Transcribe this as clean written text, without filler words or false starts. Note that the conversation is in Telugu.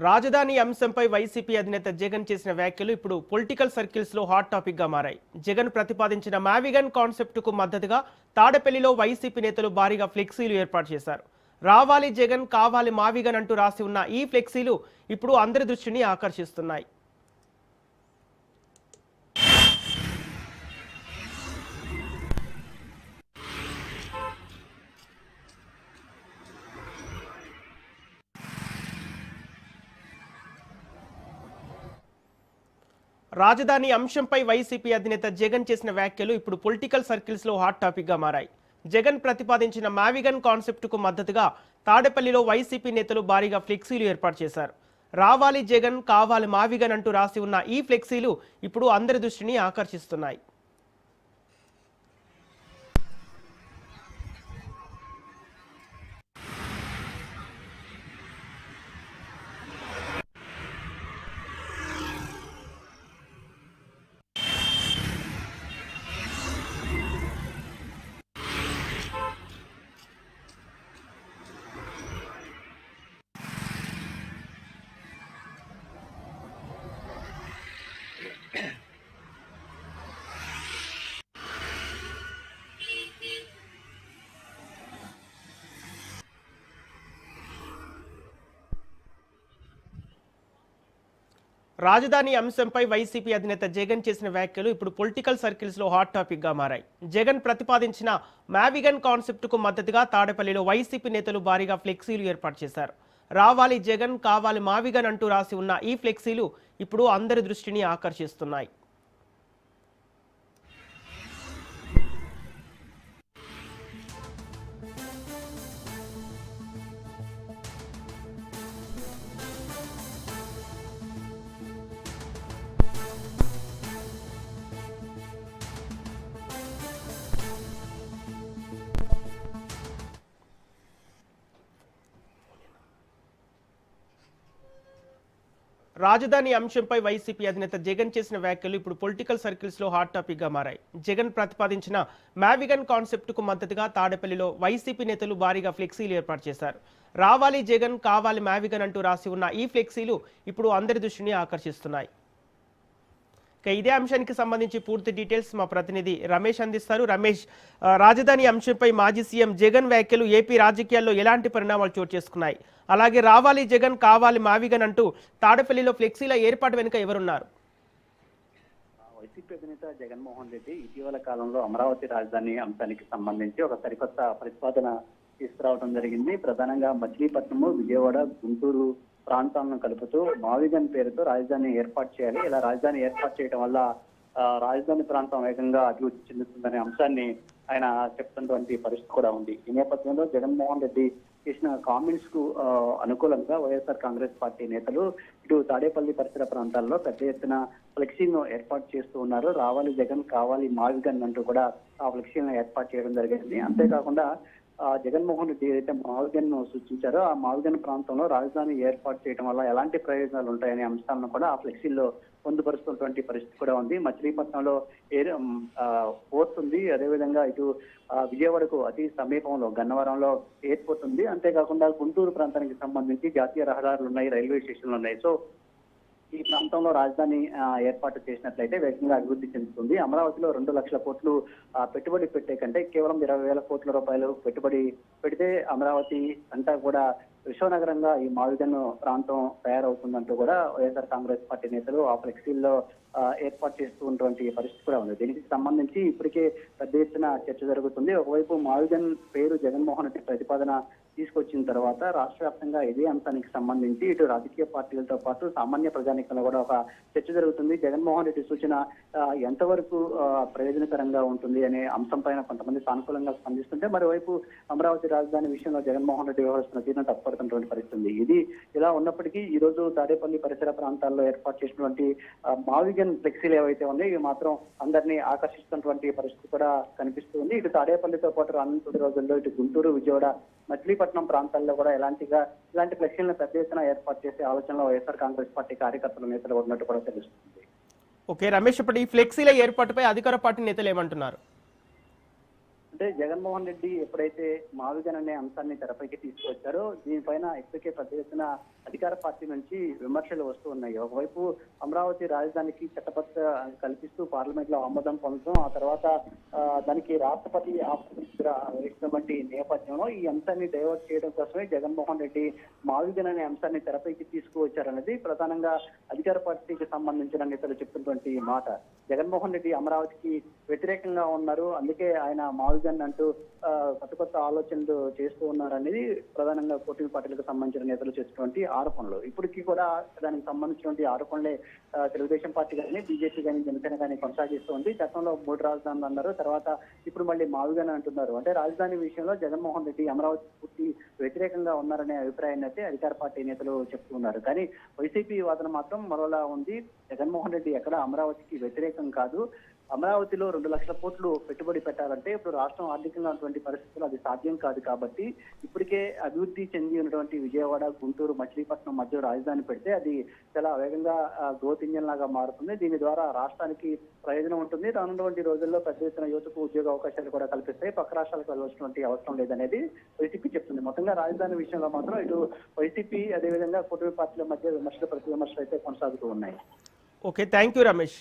రాజధాని అంశంపై వైసీపీ అధినేత జగన్ చేసిన వ్యాఖ్యలు ఇప్పుడు పొలిటికల్ సర్కిల్స్ లో హాట్ టాపిక్ గా మారాయి. జగన్ ప్రతిపాదించిన మావిగన్ కాన్సెప్ట్ కు మద్దతుగా తాడేపల్లిలో వైసీపీ నేతలు భారీగా ఫ్లెక్సీలు ఏర్పాటు చేశారు. రావాలి జగన్, కావాలి మావిగన్ అంటూ రాసి ఉన్న ఈ ఫ్లెక్సీలు ఇప్పుడు అందరి దృష్టిని ఆకర్షిస్తున్నాయి. రాజధాని అంశంపై వైసీపీ అధినేత జగన్ చేసిన వ్యాఖ్యలు ఇప్పుడు పొలిటికల్ సర్కిల్స్ లో హాట్ టాపిక్ గా మారాయి. జగన్ ప్రతిపాదించిన మావిగన్ కాన్సెప్ట్ కు మద్దతుగా తాడేపల్లిలో వైసీపీ నేతలు భారీగా ఫ్లెక్సీలు ఏర్పాటు చేశారు. రావాలి జగన్, కావాలి మావిగన్ అంటూ రాసి ఉన్న ఈ ఫ్లెక్సీలు ఇప్పుడు అందరి దృష్టిని ఆకర్షిస్తున్నాయి. రాజధాని అంశంపై వైసీపీ అధినేత జగన్ చేసిన వ్యాఖ్యలు ఇప్పుడు పొలిటికల్ సర్కిల్స్ లో హాట్ టాపిక్ గా మారాయి. జగన్ ప్రతిపాదించిన మావిగన్ కాన్సెప్ట్ కు మద్దతుగా తాడేపల్లిలో వైసీపీ నేతలు భారీగా ఫ్లెక్సీలు ఏర్పాటు చేశారు. రావాలి జగన్, కావాలి మావిగన్ అంటూ రాసి ఉన్న ఈ ఫ్లెక్సీలు ఇప్పుడు అందరి దృష్టిని ఆకర్షిస్తున్నాయి. రాజధాని అంశంపై వైసీపీ అధినేత జగన్ చేసిన వ్యాఖ్యలు ఇప్పుడు పొలిటికల్ సర్కిల్స్ లో హాట్ టాపిక్ గా మారాయి. జగన్ ప్రతిపాదించిన మావిగన్ కాన్సెప్ట్ కు మద్దతుగా తాడేపల్లిలో వైసీపీ నేతలు భారీగా ఫ్లెక్సీలు ఏర్పాటు చేశారు. రావాలి జగన్, కావాలి మావిగన్ అంటూ రాసి ఉన్న ఈ ఫ్లెక్సీలు ఇప్పుడు అందరి దృష్టిని ఆకర్షిస్తున్నాయి. ఇదే అంశానికి సంబంధించి పూర్తి డీటెయిల్స్ మా ప్రతినిధి రమేష్ అందిస్తారు. రమేష్, రాజధాని అంశంపై మాజీ సీఎం జగన్ వ్యాఖ్యలు ఏపీ రాజకీయాల్లో ఎలాంటి పరిణామాలు చోటు చేసుకున్నాయి? అలాగే రావాలి జగన్, కావాలి మావిగన్ అంటూ తాడేపల్లిలో ఫ్లెక్సీల ఏర్పాటు వెనుక ఎవరున్నారు? వైసీపీ అధినేత జగన్మోహన్ రెడ్డి ఇటీవల కాలంలో అమరావతి రాజధాని అంశానికి సంబంధించి ఒక సరికొత్త ప్రతిపాదన తీసుకురావడం జరిగింది. ప్రధానంగా మచిలీపట్నము, విజయవాడ, గుంటూరు ప్రాంతాలను కలుపుతూ మావిగన్ పేరుతో రాజధాని ఏర్పాటు చేయాలి. ఇలా రాజధాని ఏర్పాటు చేయడం వల్ల రాజధాని ప్రాంతం వేగంగా అభివృద్ధి చెందుతుందనే అంశాన్ని ఆయన చెప్తున్నటువంటి పరిస్థితి కూడా ఉంది. ఈ నేపథ్యంలో జగన్మోహన్ రెడ్డి చేసిన కామెంట్స్ కు అనుకూలంగా వైఎస్ఆర్ కాంగ్రెస్ పార్టీ నేతలు ఇటు తాడేపల్లి పరిసర ప్రాంతాల్లో పెద్ద ఎత్తున ఫ్లెక్సీలను ఏర్పాటు చేస్తూ ఉన్నారు. రావాలి జగన్, కావాలి మావిగన్ అంటూ కూడా ఆ ఫ్లెక్సీలను ఏర్పాటు చేయడం జరిగింది. అంతేకాకుండా జగన్మోహన్ రెడ్డి ఏదైతే మావిగన్ సూచించారో ఆ మావిగన్ ప్రాంతంలో రాజధాని ఏర్పాటు చేయడం వల్ల ఎలాంటి ప్రయోజనాలు ఉంటాయనే అంశాలను కూడా ఆ ఫ్లెక్సీల్లో పొందుపరుస్తున్నటువంటి పరిస్థితి కూడా ఉంది. మచిలీపట్నంలో పోర్ట్ ఉంది, అదేవిధంగా ఇటు విజయవాడకు అతి సమీపంలో గన్నవరంలో ఎయిర్పోర్ట్ ఉంది. అంతేకాకుండా గుంటూరు ప్రాంతానికి సంబంధించి జాతీయ రహదారులు ఉన్నాయి, రైల్వే స్టేషన్లు ఉన్నాయి. సో ఈ ప్రాంతంలో రాజధాని ఏర్పాటు చేసినట్లయితే వేగంగా అభివృద్ధి చెందుతుంది. అమరావతిలో 2 లక్షల కోట్లు పెట్టుబడి పెట్టే కంటే కేవలం 20,000 కోట్ల రూపాయలు పెట్టుబడి పెడితే అమరావతి అంతా కూడా విశ్వనగరంగా ఈ మావిగన్ ప్రాంతం తయారవుతుందంటూ కూడా వైఎస్ఆర్ కాంగ్రెస్ పార్టీ నేతలు ఆ ఫ్లెక్సీల్లో ఏర్పాటు చేస్తూ ఉన్నటువంటి పరిస్థితి కూడా ఉంది. దీనికి సంబంధించి ఇప్పటికే పెద్ద ఎత్తున చర్చ జరుగుతుంది. ఒకవైపు మావిగన్ పేరు జగన్మోహన్ రెడ్డి ప్రతిపాదన తీసుకొచ్చిన తర్వాత రాష్ట్ర వ్యాప్తంగా ఇదే అంశానికి సంబంధించి ఇటు రాజకీయ పార్టీలతో పాటు సామాన్య ప్రజానికంలో కూడా ఒక చర్చ జరుగుతుంది. జగన్మోహన్ రెడ్డి సూచన ఎంతవరకు ప్రయోజనకరంగా ఉంటుంది అనే అంశం పైన కొంతమంది సానుకూలంగా స్పందిస్తుంటే, మరోవైపు అమరావతి రాజధాని విషయంలో జగన్మోహన్ రెడ్డి వ్యవహరిస్తున్న తీరును తప్పుపడుతున్నటువంటి పరిస్థితి ఉంది. ఇది ఇలా ఉన్నప్పటికీ ఈ రోజు తాడేపల్లి పరిసర ప్రాంతాల్లో ఏర్పాటు చేసినటువంటి మావిగన్ ఫ్లెక్సీలు ఏవైతే ఉన్నాయో ఇవి మాత్రం అందరినీ ఆకర్షిస్తున్నటువంటి పరిస్థితి కూడా కనిపిస్తుంది. ఇటు తాడేపల్లితో పాటు రానున్న రోజుల్లో ఇటు గుంటూరు, విజయవాడ, మచిలీపట్నం ప్రాంతాల్లో కూడా ఇలాంటి ఫ్లెక్సీలను పెద్ద ఎత్తున ఏర్పాటు చేసే ఆలోచనలో వైఎస్ఆర్ కాంగ్రెస్ పార్టీ కార్యకర్తల నేతలు ఉన్నట్టు కూడా తెలుస్తుంది. ఓకే రమేష్, ఇప్పుడు ఈ ఫ్లెక్సీల ఏర్పాటుపై అధికార పార్టీ నేతలు ఏమంటున్నారు? అంటే జగన్మోహన్ రెడ్డి ఎప్పుడైతే మావిగన్ అనే అంశాన్ని తెరపైకి తీసుకొచ్చారో దీనిపైన ఇప్పటికే పెద్ద ఎత్తున అధికార పార్టీ నుంచి విమర్శలు వస్తూ ఉన్నాయి. ఒకవైపు అమరావతి రాజధానికి చట్టబద్ధ కల్పిస్తూ పార్లమెంట్ లో ఆమోదం పొందడం, ఆ తర్వాత దానికి రాష్ట్రపతి వేసినటువంటి నేపథ్యంలో ఈ అంశాన్ని డైవర్ట్ చేయడం కోసమే జగన్మోహన్ రెడ్డి మావిగన్ అనే అంశాన్ని తెరపైకి తీసుకువచ్చారన్నది ప్రధానంగా అధికార పార్టీకి సంబంధించిన నేతలు చెప్తున్నటువంటి మాట. జగన్మోహన్ రెడ్డి అమరావతికి వ్యతిరేకంగా ఉన్నారు, అందుకే ఆయన మావిగన్ అంటూ కొత్త ఆలోచనలు చేస్తూ ఉన్నారు అనేది ప్రధానంగా కూటమి పార్టీలకు సంబంధించిన నేతలు చేసినటువంటి ఆరోపణలు. ఇప్పటికీ కూడా దానికి సంబంధించినటువంటి ఆరోపణలే తెలుగుదేశం పార్టీ కానీ, బీజేపీ కానీ, జనసేన కానీ కొనసాగిస్తూ ఉంది. గతంలో 3 రాజధానులు అన్నారు, తర్వాత ఇప్పుడు మళ్ళీ మావిగన్ అంటున్నారు. అంటే రాజధాని విషయంలో జగన్మోహన్ రెడ్డి అమరావతి పూర్తి వ్యతిరేకంగా ఉన్నారనే అభిప్రాయాన్ని అయితే అధికార పార్టీ నేతలు చెప్తున్నారు. కానీ వైసీపీ వాదన మాత్రం మరోలా ఉంది. జగన్మోహన్ రెడ్డి ఎక్కడ అమరావతికి వ్యతిరేకం కాదు, అమరావతిలో 2 లక్షల కోట్లు పెట్టుబడి పెట్టాలంటే ఇప్పుడు రాష్ట్రం ఆర్థికంగా ఉన్నటువంటి పరిస్థితులు అది సాధ్యం కాదు. కాబట్టి ఇప్పటికే అభివృద్ధి చెంది ఉన్నటువంటి విజయవాడ, గుంటూరు, మచిలీపట్నం మధ్య రాజధాని పెడితే అది చాలా వేగంగా గ్రోత్ ఇంజన్ లాగా మారుతుంది. దీని ద్వారా రాష్ట్రానికి ప్రయోజనం ఉంటుంది. రానున్నటువంటి రోజుల్లో పెద్ద ఎత్తున యువతకు ఉద్యోగ అవకాశాలు కూడా కల్పిస్తాయి. పక్క రాష్ట్రాలకు వెళ్ళవలసినటువంటి అవసరం లేదనేది వైసీపీ చెప్తుంది. మొత్తంగా రాజధాని విషయంలో మాత్రం ఇటు వైసీపీ అదేవిధంగా కూటమి పార్టీల మధ్య విమర్శలు ప్రతి విమర్శలు అయితే కొనసాగుతూ ఉన్నాయి. Okay, thank you Ramesh.